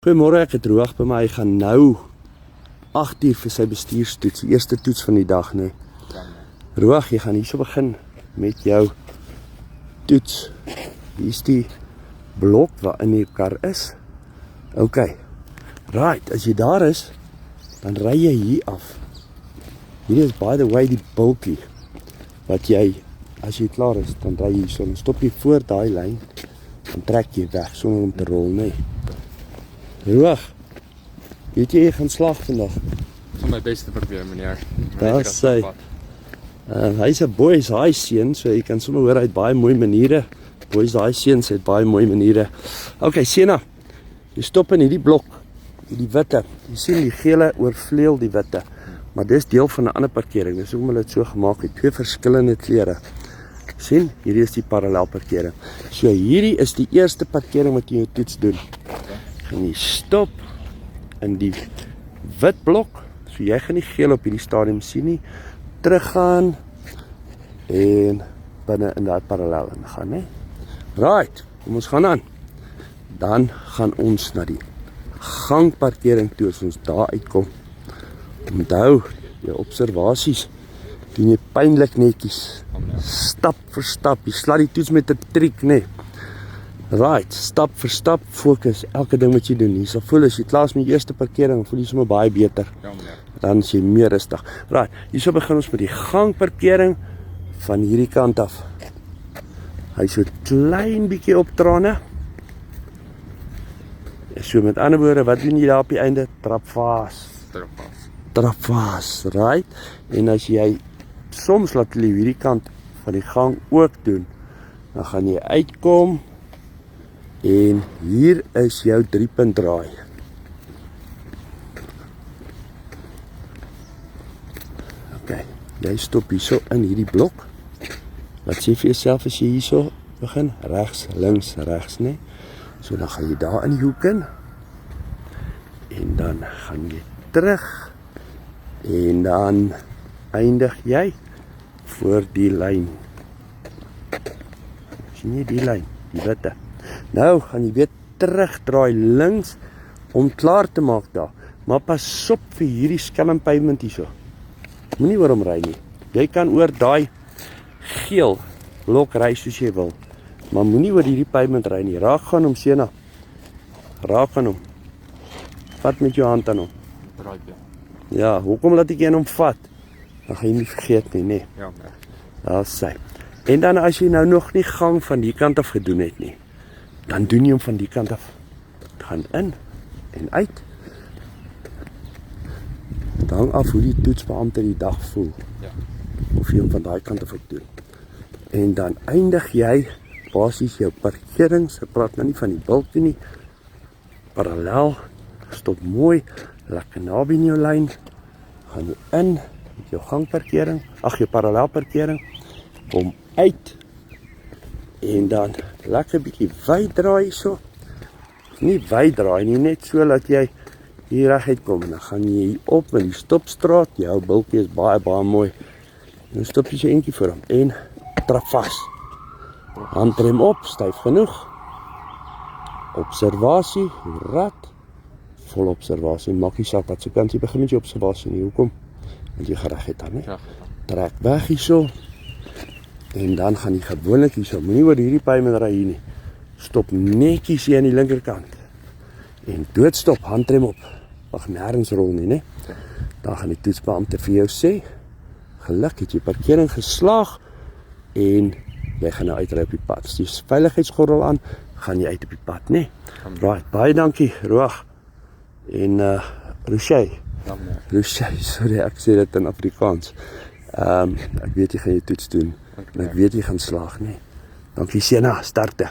Goeiemôre, ek het Roag by my, hy gaan nou 8 uur vir sy bestuurstoets, die eerste toets van die dag, nee. Roag, jy gaan hierso begin met jou toets. Hier is die blok waarin die kar is. Ok, right, as jy daar is, dan ry jy hier af. Hier is by the way die bulkie, wat jy, as jy klaar is, dan ry jy hierso, dan stop jy voor daai lyn, dan trek jy weg, sonder om te rol, nee. Roag, weet jy gaan slag vandag? Ek gaan my bes te probeer, meneer. Daar sê hy's 'n boys high seun, so jy kan sommer hoor hy het baie mooi maniere. Boys high seuns het baie mooi maniere. Ok, Sena, jy stop in hierdie blok, hierdie witte. Jy sien die gele oorvleuel die witte. Maar dis deel van 'n ander parkering. Dis hoekom hulle dit so gemaak het. Twee verskillende kleure. Sien, hierdie is die parallel parkering. So hierdie is die eerste parkering wat jy jou toets doen. En jy stop in die wit blok, so jy gaan nie geel op hierdie stadium sien nie, teruggaan en binne in daai parallel ingaan, né? Right, kom ons gaan aan. Dan gaan ons na die gangparkering toe, as ons daar uitkom. Onthou, jou observasies, doen jy pynlik netjies, stap vir stap, jy sla die toets met 'n triek, né? Right, stap vir stap, fokus, elke ding wat jy doen. Jy sal voel as jy klaar is met die eerste parkering, voel jy sommer baie beter. Ja, meneer. Dan is jy meer rustig. Right, hierso begin ons met die gangparkering van hierdie kant af. Hy so klein bietjie op trane. So met ander woorde, wat doen jy daar op die einde? Trap vas. Trap vas, right? En as jy soms laat jy hierdie kant van die gang ook doen, dan gaan jy uitkom. En hier is jou 3-punt draai. Ok, jy stop hierso in hierdie blok. Wat sê vir jouself as jy hierso begin? Regs, links, regs, né? So dan gaan jy daar in die hoek in. En dan gaan jy terug. En dan eindig jy voor die lyn. Sien jy die lyn, die witte? Nou gaan jy weer terugdraai links om klaar te maak daar. Maar pas op vir hierdie skelm pavement hierso. Moenie oor hom ry nie. Jy kan oor daai geel blok ry soos jy wil. Maar moenie oor hierdie pavement ry nie. Raak gaan hom, Sena. Raak gaan hom. Vat met jou hand aan hom. Draai weer. Ja, hoekom laat ek een hom vat? Dan gaan jy nie vergeet nie, nee. Ja, meneer. Daar sê. En dan as jy nou nog nie gang van die kant af gedoen het nie, dan doen jy hom van die kant af. Gaan in en uit. Het hang af hoe die toetsbeampte die dag voel. Ja. Of jy hom van daai kant af ook doen. En dan eindig jy basies jou parkerings. Ek praat nou nie van die bulkie nie. Parallel. Stop mooi. Lekker naby in jou lyn. Gaan jy in met jou gangparkering. Ag, jou parallelparkering. Kom uit. En dan lekker bietjie wyd draai so. Nie wyd draai nie, net so dat jy hier reguit kom. En dan gaan jy hier op in die stopstraat. Jou bulkie is baie mooi. Dan stop jy so eentjie voor hom en trap vas. Handrem op, styf genoeg. Observasie, rad. Vol observasie. Maak nie saak wat se kant jy begin met jou observasie nie. Hoekom? Want jy gaan reguit dan, hè? Ja. Trek weg hierso. En dan gaan jy gewoonlik hierso, moenie oor hierdie pavement ry hier nie. Stop netjies hier aan die linkerkant. En doodstop, handrem op. Mag nêrens rol nie, né? Dan gaan die toetsbeampte vir jou sê, geluk het jy parkering geslaag en jy gaan nou uitry op die pad. As jy veiligheidsgordel aan, gaan jy uit op die pad, né? Right, baie dankie, Roag. En Rochey. Ja, meneer. Rochey, sorry, ek sê dit in Afrikaans. Ek weet jy gaan jy toets doen. En ek weet jy gaan slaag, nee. Dankie Sena, sterkte.